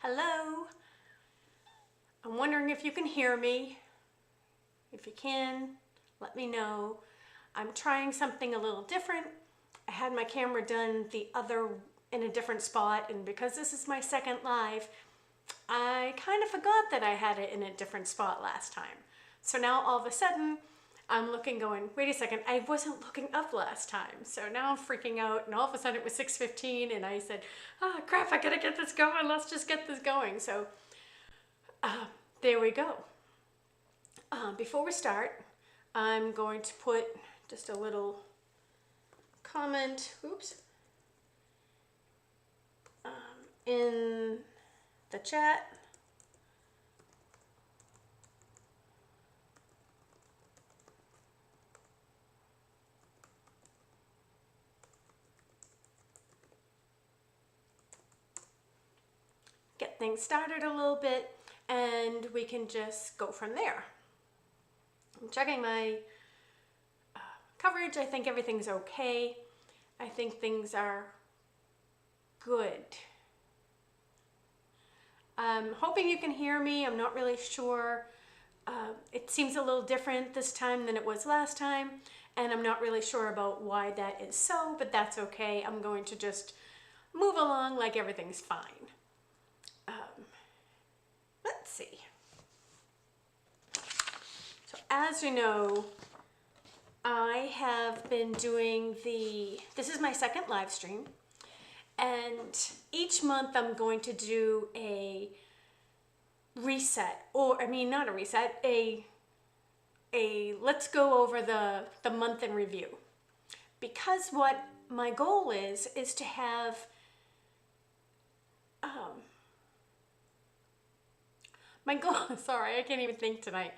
Hello. I'm wondering if you can hear me. If you can, let me know. I'm trying something a little different. I had my camera done in a different spot, and because this is my second live, I kind of forgot that I had it in a different spot last time. So now all of a sudden, I'm looking going, wait a second, I wasn't looking up last time. So now I'm freaking out, and all of a sudden it was 6:15, and I said, oh crap, I gotta get this going, let's just get this going. So there we go. Before we start, I'm going to put just a little comment, in the chat. Get things started a little bit, and we can just go from there. I'm checking my coverage. I think everything's okay. I think things are good. I'm hoping you can hear me. I'm not really sure. It seems a little different this time than it was last time, and I'm not really sure about why that is so, but that's okay. I'm going to just move along like everything's fine. Let's see. So as you know, I have been doing this is my second live stream, and each month I'm going to do a reset, or I mean not a reset, a let's go over the month in review. Because what my goal is to have my goal, sorry, I can't even think tonight.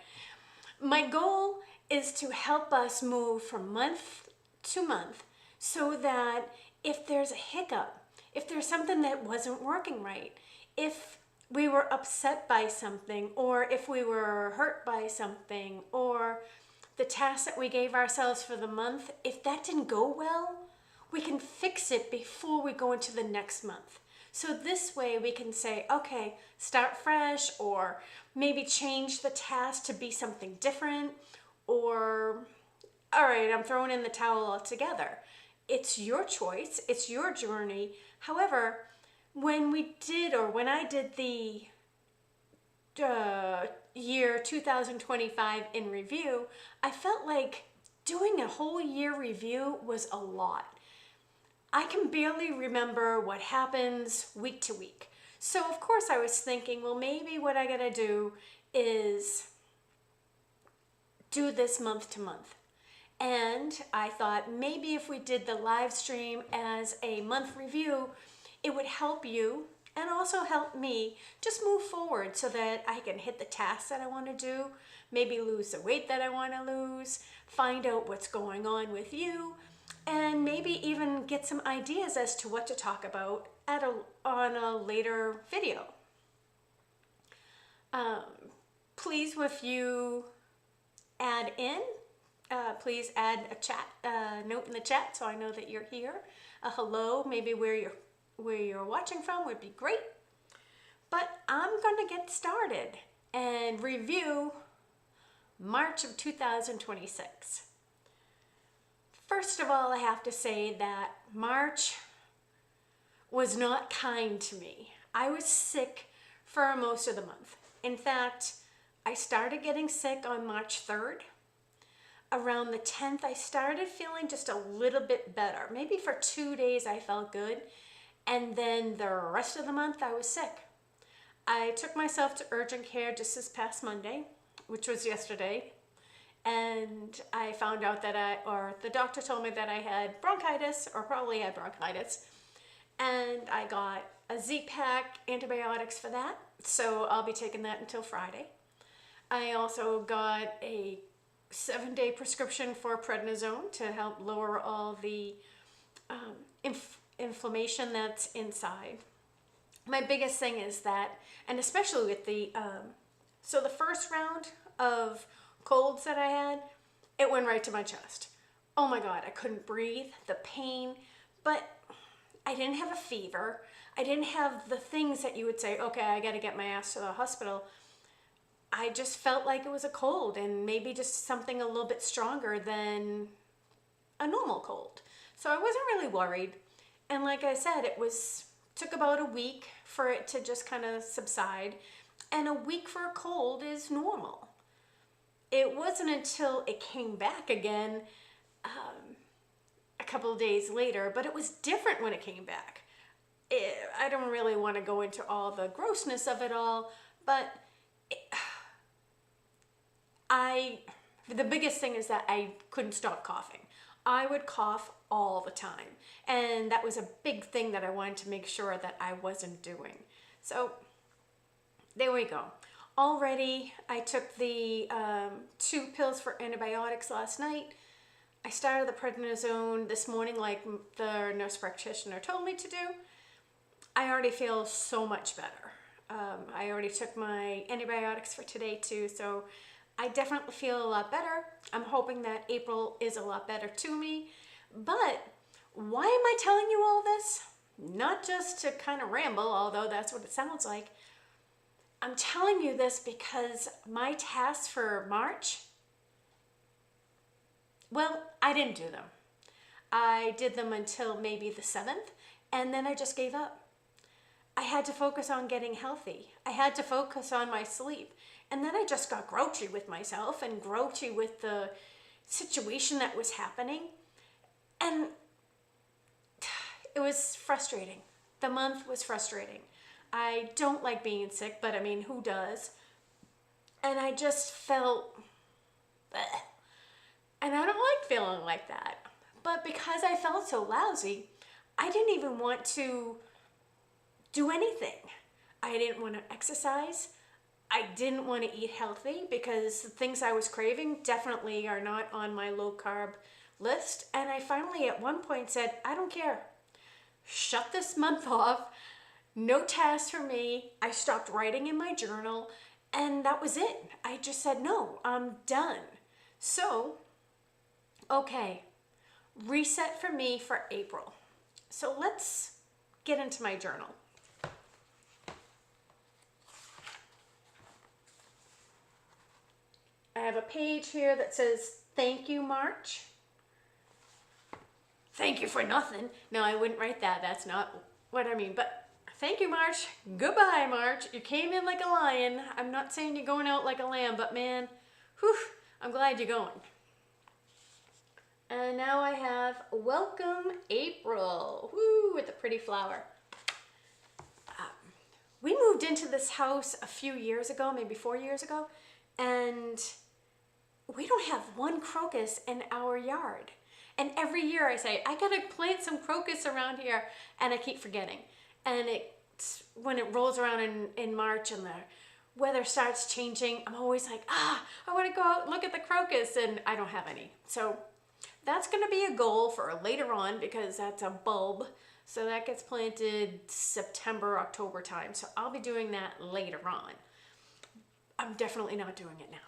My goal is to help us move from month to month so that if there's a hiccup, if there's something that wasn't working right, if we were upset by something, or if we were hurt by something, or the task that we gave ourselves for the month, if that didn't go well, we can fix it before we go into the next month. So this way we can say, okay, start fresh, or maybe change the task to be something different, or, all right, I'm throwing in the towel altogether. It's your choice, it's your journey. However, when I did the year 2025 in review, I felt like doing a whole year review was a lot. I can barely remember what happens week to week. So of course I was thinking, well, maybe what I gotta do is do this month to month. And I thought maybe if we did the live stream as a month review, it would help you and also help me just move forward so that I can hit the tasks that I want to do, maybe lose the weight that I want to lose, find out what's going on with you, and maybe even get some ideas as to what to talk about on a later video. Please, if you add in, please add a chat note in the chat so I know that you're here. A hello, maybe where you're watching from would be great. But I'm gonna get started and review March of 2026. First of all, I have to say that March was not kind to me. I was sick for most of the month. In fact, I started getting sick on March 3rd. Around the 10th, I started feeling just a little bit better. Maybe for 2 days I felt good, and then the rest of the month I was sick. I took myself to urgent care just this past Monday, which was yesterday, and I found out that the doctor told me that I had bronchitis, or probably had bronchitis, and I got a Z-Pack antibiotics for that, so I'll be taking that until Friday. I also got a 7-day prescription for prednisone to help lower all the inflammation that's inside. My biggest thing is that, and especially with the first round of colds that I had, it went right to my chest. Oh my God, I couldn't breathe, the pain, but I didn't have a fever. I didn't have the things that you would say, okay, I got to get my ass to the hospital. I just felt like it was a cold, and maybe just something a little bit stronger than a normal cold. So I wasn't really worried. And like I said, took about a week for it to just kind of subside. And a week for a cold is normal. It wasn't until it came back again a couple of days later, but it was different when it came back. I don't really want to go into all the grossness of it all, but the biggest thing is that I couldn't stop coughing. I would cough all the time, and that was a big thing that I wanted to make sure that I wasn't doing. So there we go. Already I took the 2 pills for antibiotics last night. I started the prednisone this morning like the nurse practitioner told me to do. I already feel so much better. I already took my antibiotics for today too, so I definitely feel a lot better. I'm hoping that April is a lot better to me. But why am I telling you all this? Not just to kind of ramble, although that's what it sounds like. I'm telling you this because my tasks for March, well, I didn't do them. I did them until maybe the 7th, and then I just gave up. I had to focus on getting healthy. I had to focus on my sleep. And then I just got grouchy with myself and grouchy with the situation that was happening. And it was frustrating. The month was frustrating. I don't like being sick, but I mean, who does? And I just felt, bleh. And I don't like feeling like that. But because I felt so lousy, I didn't even want to do anything. I didn't want to exercise. I didn't want to eat healthy because the things I was craving definitely are not on my low carb list. And I finally at one point said, I don't care. Shut this month off. No tasks for me. I stopped writing in my journal, and that was it. I just said, no, I'm done. So, okay, reset for me for April. So let's get into my journal. I have a page here that says, thank you, March. Thank you for nothing. No, I wouldn't write that. That's not what I mean. But thank you, March. Goodbye, March. You came in like a lion. I'm not saying you're going out like a lamb, but man, whew, I'm glad you're going. And now I have welcome April. Woo, with the pretty flower. We moved into this house a few years ago, maybe 4 years ago, and we don't have one crocus in our yard. And every year I say, I gotta plant some crocus around here, and I keep forgetting. And when it rolls around in March and the weather starts changing, I'm always like, I wanna go out and look at the crocus, and I don't have any. So that's gonna be a goal for later on because that's a bulb. So that gets planted September, October time. So I'll be doing that later on. I'm definitely not doing it now.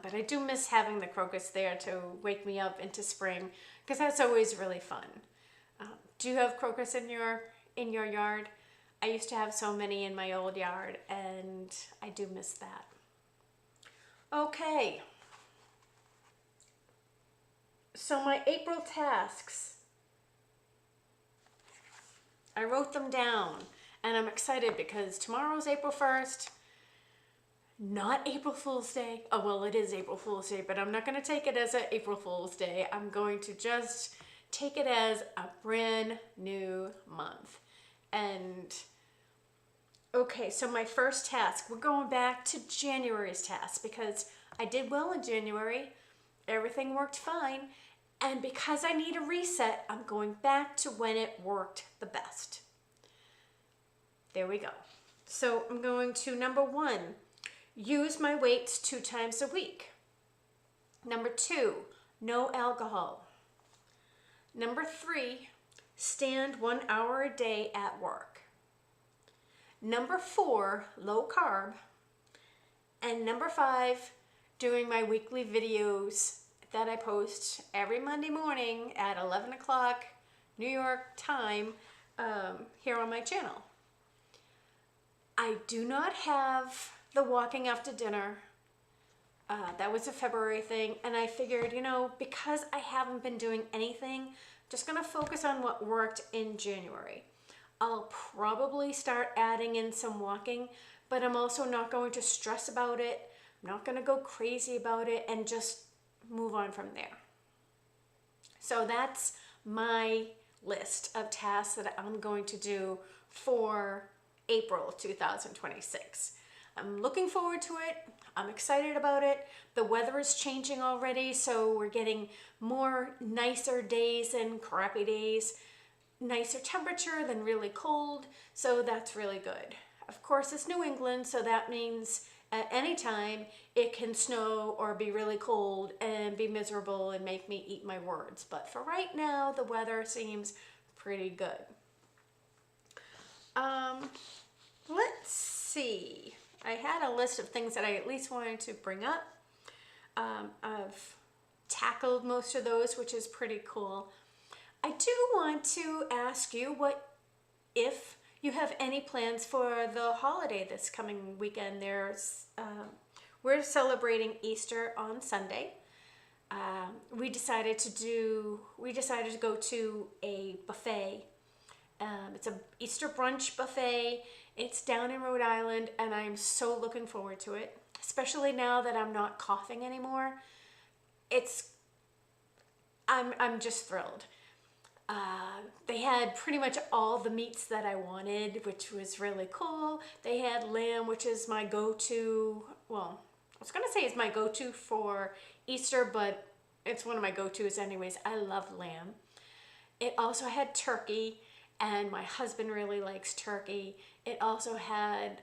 But I do miss having the crocus there to wake me up into spring because that's always really fun. Do you have crocus in your yard? I used to have so many in my old yard, and I do miss that. Okay. So my April tasks, I wrote them down, and I'm excited because tomorrow's April 1st. Not April Fool's Day. Oh, well, it is April Fool's Day, but I'm not going to take it as an April Fool's Day. I'm going to just take it as a brand new month. And, okay, so my first task, we're going back to January's task because I did well in January. Everything worked fine. And because I need a reset, I'm going back to when it worked the best. There we go. So I'm going to number 1. Use my weights 2 times a week. Number 2, no alcohol. Number 3, stand 1 hour a day at work. Number 4, low carb. And number 5, doing my weekly videos that I post every Monday morning at 11 o'clock New York time here on my channel. I do not have the walking after dinner. That was a February thing, and I figured, you know, because I haven't been doing anything, just gonna focus on what worked in January. I'll probably start adding in some walking, but I'm also not going to stress about it. I'm not gonna go crazy about it and just move on from there. So that's my list of tasks that I'm going to do for April 2026. I'm looking forward to it. I'm excited about it. The weather is changing already, so we're getting more nicer days and crappy days. Nicer temperature than really cold, so that's really good. Of course, it's New England, so that means at any time it can snow or be really cold and be miserable and make me eat my words. But for right now, the weather seems pretty good. Let's see. I had a list of things that I at least wanted to bring up. I've tackled most of those, which is pretty cool. I do want to ask you if you have any plans for the holiday this coming weekend. We're celebrating Easter on Sunday. We decided to go to a buffet. It's an Easter brunch buffet. It's down in Rhode Island, and I'm so looking forward to it, especially now that I'm not coughing anymore. I'm just thrilled. They had pretty much all the meats that I wanted, which was really cool. They had lamb, which is my go-to. Well, I was gonna say it's my go-to for Easter, but it's one of my go-tos anyways. I love lamb. It also had turkey, and my husband really likes turkey. It also had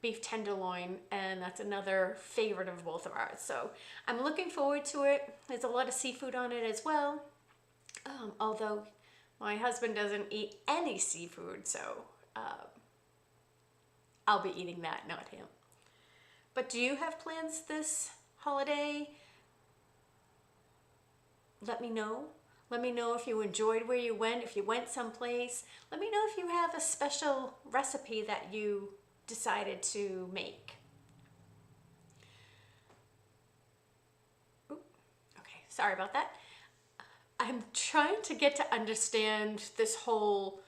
beef tenderloin, and that's another favorite of both of ours. So I'm looking forward to it. There's a lot of seafood on it as well. Although my husband doesn't eat any seafood, so I'll be eating that, not him. But do you have plans this holiday? Let me know. Let me know if you enjoyed where you went, if you went someplace. Let me know if you have a special recipe that you decided to make. Ooh, okay, sorry about that. I'm trying to get to understand this whole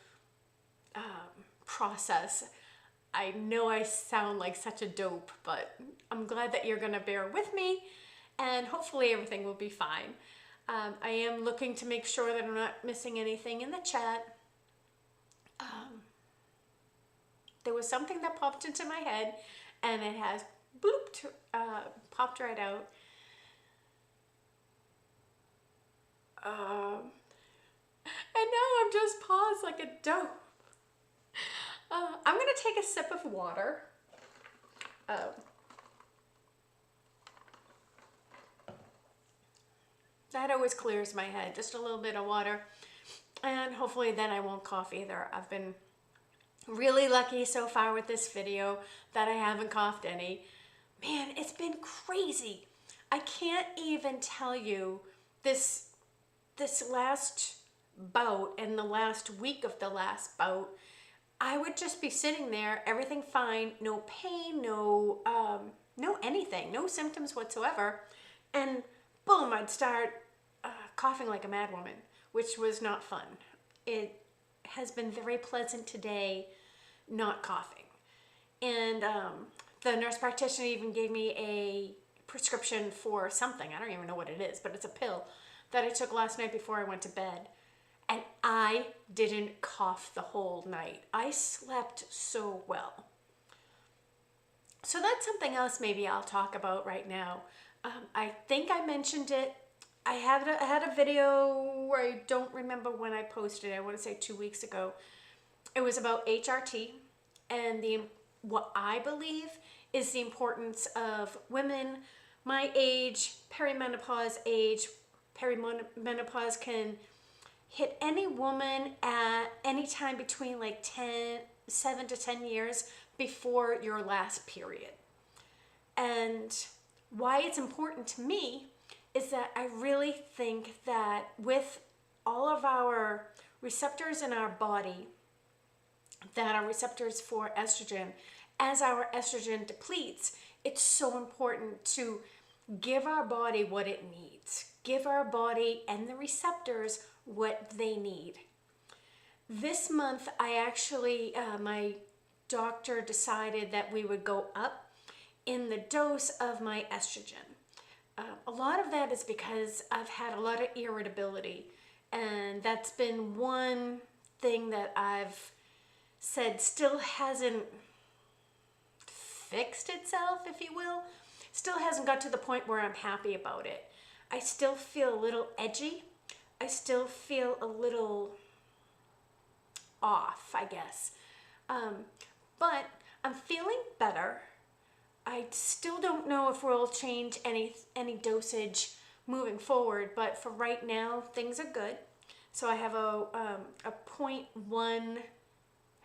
process. I know I sound like such a dope, but I'm glad that you're gonna bear with me, and hopefully everything will be fine. I am looking to make sure that I'm not missing anything in the chat. There was something that popped into my head, and it has blooped, popped right out. And now I'm just paused like a dope. I'm gonna take a sip of water. That always clears my head, just a little bit of water. And hopefully then I won't cough either. I've been really lucky so far with this video that I haven't coughed any. Man, it's been crazy. I can't even tell you this last bout and the last week of the last bout, I would just be sitting there, everything fine, no pain, no anything, no symptoms whatsoever, and boom, I'd start coughing like a mad woman, which was not fun. It has been very pleasant today not coughing. And the nurse practitioner even gave me a prescription for something. I don't even know what it is, but it's a pill that I took last night before I went to bed. And I didn't cough the whole night. I slept so well. So that's something else maybe I'll talk about right now. I think I mentioned it. I had a video where I don't remember when I posted it. I want to say 2 weeks ago. It was about HRT and what I believe is the importance of women my age, perimenopause age. Perimenopause can hit any woman at any time between like 7 to 10 years before your last period. And why it's important to me is that I really think that with all of our receptors in our body that are receptors for estrogen. As our estrogen depletes, it's so important to give our body what it needs. Give our body and the receptors what they need. This month, I actually, my doctor decided that we would go up in the dose of my estrogen. A lot of that is because I've had a lot of irritability, and that's been one thing that I've said still hasn't fixed itself, if you will. Still hasn't got to the point where I'm happy about it. I still feel a little edgy. I still feel a little off, I guess. But I'm feeling better. I still don't know if we'll change any dosage moving forward, but for right now, things are good. So I have a 0.1, I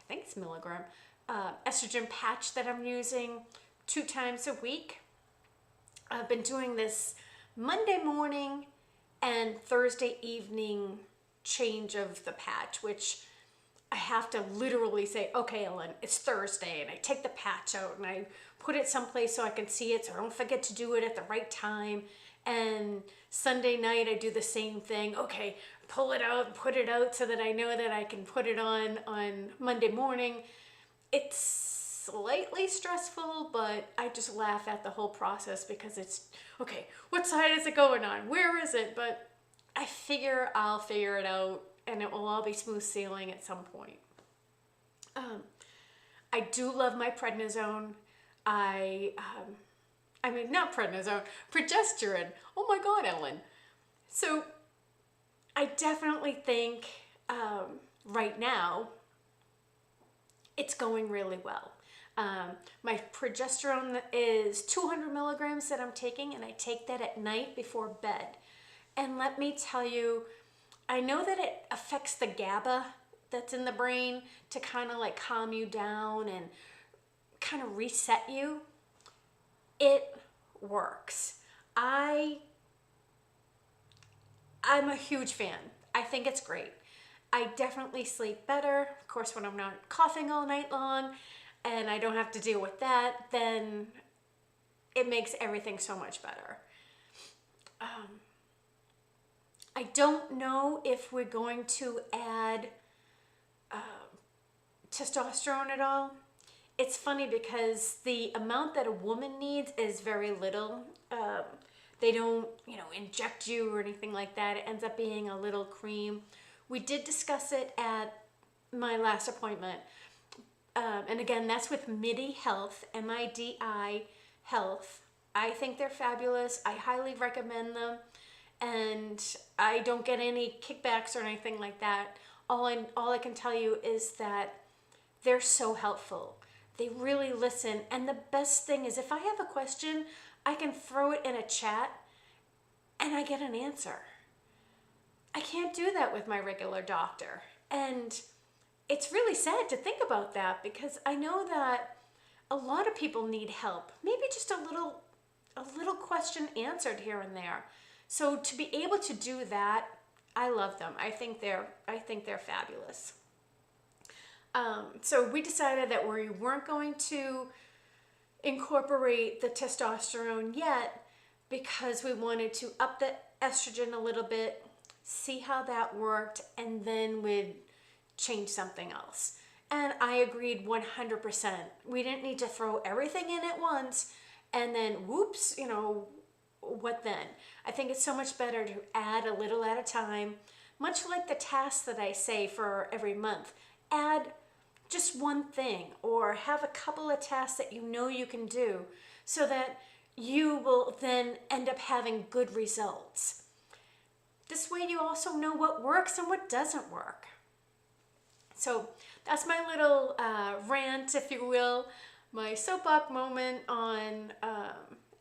think it's milligram, estrogen patch that I'm using 2 times a week. I've been doing this Monday morning and Thursday evening change of the patch, which I have to literally say, okay, Ellen, it's Thursday, and I take the patch out and I put it someplace so I can see it, so I don't forget to do it at the right time. And Sunday night, I do the same thing. Okay, pull it out and put it out so that I know that I can put it on Monday morning. It's slightly stressful, but I just laugh at the whole process because it's, okay, what side is it going on? Where is it? But I figure I'll figure it out, and it will all be smooth sailing at some point. I do love my prednisone. Not prednisone, progesterone. Oh my God, Ellen. So I definitely think right now it's going really well. My progesterone is 200 milligrams that I'm taking, and I take that at night before bed. And let me tell you, I know that it affects the GABA that's in the brain to kind of like calm you down and kind of reset you. It works. I'm a huge fan. I think it's great. I definitely sleep better. Of course, when I'm not coughing all night long and I don't have to deal with that, then it makes everything so much better. I don't know if we're going to add testosterone at all. It's funny because the amount that a woman needs is very little. They don't, inject you or anything like that. It ends up being a little cream. We did discuss it at my last appointment. And again, that's with MIDI Health, M-I-D-I Health. I think they're fabulous. I highly recommend them. And I don't get any kickbacks or anything like that. All I can tell you is that they're so helpful. They really listen. And the best thing is, if I have a question, I can throw it in a chat and I get an answer. I can't do that with my regular doctor. And it's really sad to think about that, because I know that a lot of people need help. Maybe just a little question answered here and there. So to be able to do that, I love them. I think they're fabulous. So we decided that we weren't going to incorporate the testosterone yet, because we wanted to up the estrogen a little bit, see how that worked, and then we'd change something else. And I agreed 100%. We didn't need to throw everything in at once and then whoops, what then? I think it's so much better to add a little at a time, much like the tasks that I say for every month. Add just one thing, or have a couple of tasks that you can do, so that you will then end up having good results. This way you also know what works and what doesn't work. So that's my little rant, if you will, my soapbox moment on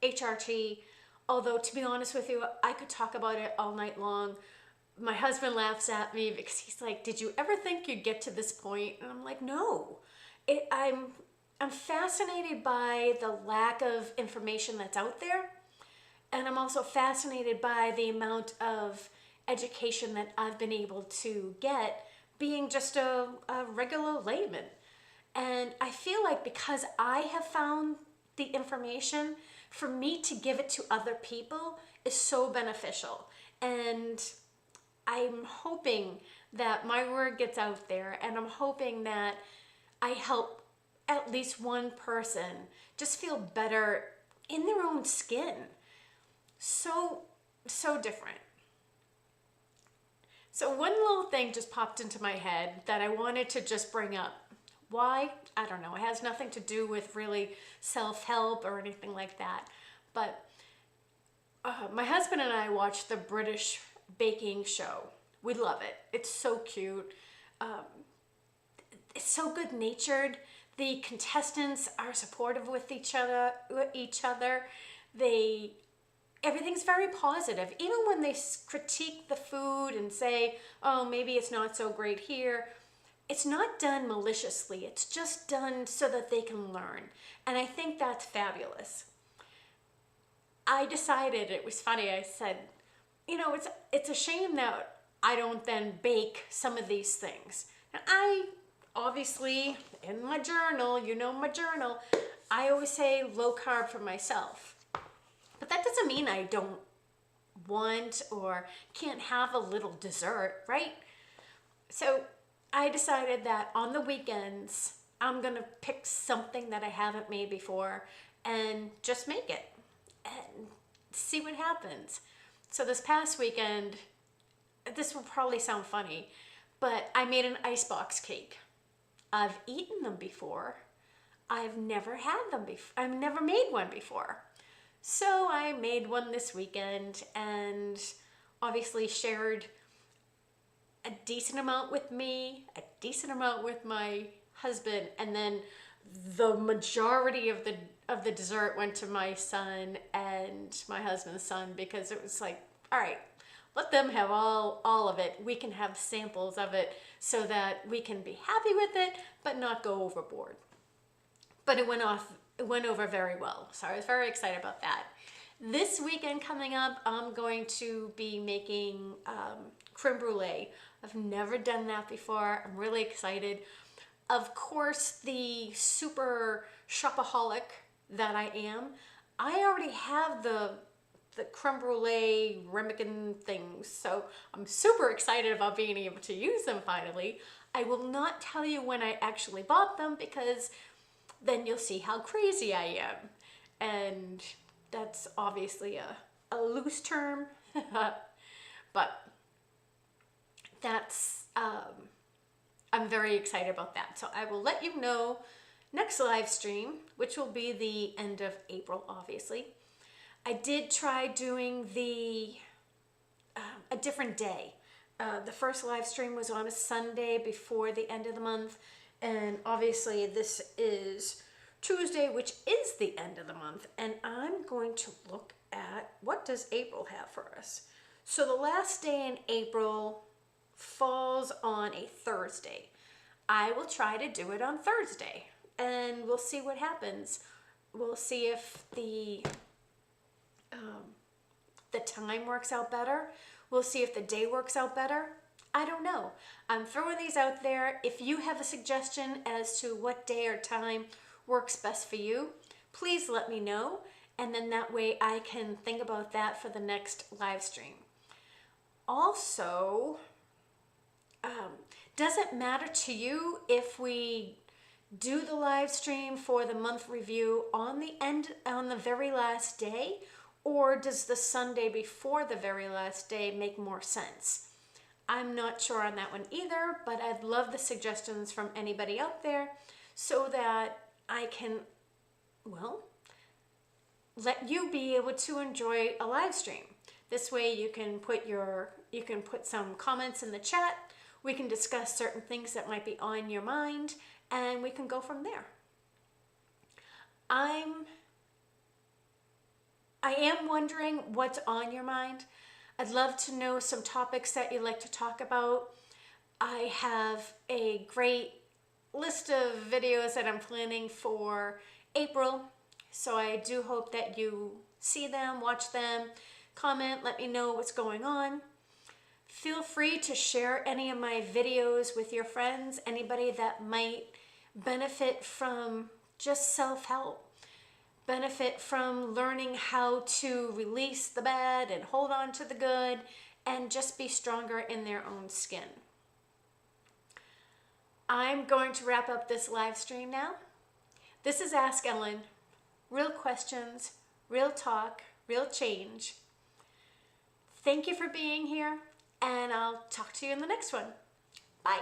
HRT. Although, to be honest with you, I could talk about it all night long. My husband laughs at me because he's like, did you ever think you'd get to this point? And I'm like, no. I'm fascinated by the lack of information that's out there. And I'm also fascinated by the amount of education that I've been able to get being just a regular layman. And I feel like because I have found the information, for me to give it to other people is so beneficial. And I'm hoping that my word gets out there, and I'm hoping that I help at least one person just feel better in their own skin. So different. So one little thing just popped into my head that I wanted to just bring up. Why? I don't know. It has nothing to do with really self-help or anything like that. But my husband and I watch the British baking show. We love it. It's so cute. It's so good-natured. The contestants are supportive with each other. Everything's very positive. Even when they critique the food and say, oh, maybe it's not so great here, it's not done maliciously. It's just done so that they can learn. And I think that's fabulous. I decided, it was funny, I said, you know, it's a shame that I don't then bake some of these things. And I obviously, in my journal, you know my journal, I always say low carb for myself. But that doesn't mean I don't want or can't have a little dessert, right? So I decided that on the weekends, I'm gonna pick something that I haven't made before and just make it and see what happens. So this past weekend, this will probably sound funny, but I made an icebox cake. I've eaten them before. I've never had them before. I've never made one before. So I made one this weekend and obviously shared a decent amount with me, a decent amount with my husband, and then the majority of the dessert went to my son and my husband's son, because it was like, all right, let them have all of it. We can have samples of it so that we can be happy with it, but not go overboard. But it went over very well. So I was very excited about that. This weekend coming up, I'm going to be making creme brulee. I've never done that before. I'm really excited. Of course, the super shopaholic that I am, I already have the creme brulee ramekin things, so I'm super excited about being able to use them finally. I will not tell you when I actually bought them, because then you'll see how crazy I am. And that's obviously a loose term, but that's, I'm very excited about that. So I will let you know next live stream, which will be the end of April, obviously. I did try doing a different day. The first live stream was on a Sunday before the end of the month, and obviously this is Tuesday, which is the end of the month, and I'm going to look at what does April have for us. So the last day in April falls on a Thursday. I will try to do it on Thursday, and we'll see what happens. We'll see if the time works out better. We'll see if the day works out better. I don't know. I'm throwing these out there. If you have a suggestion as to what day or time works best for you, please let me know. And then that way I can think about that for the next live stream. Also, does it matter to you if we do the live stream for the month review on the very last day, or does the Sunday before the very last day make more sense? I'm not sure on that one either, but I'd love the suggestions from anybody out there so that I can, well, let you be able to enjoy a live stream. This way you can put some comments in the chat. We can discuss certain things that might be on your mind, and we can go from there. I am wondering what's on your mind. I'd love to know some topics that you'd like to talk about. I have a great list of videos that I'm planning for April, so I do hope that you see them, watch them, comment, let me know what's going on. Feel free to share any of my videos with your friends, anybody that might benefit from just self-help, benefit from learning how to release the bad and hold on to the good and just be stronger in their own skin. I'm going to wrap up this live stream now. This is Ask Ellen. Real questions, real talk, real change. Thank you for being here, and I'll talk to you in the next one. Bye.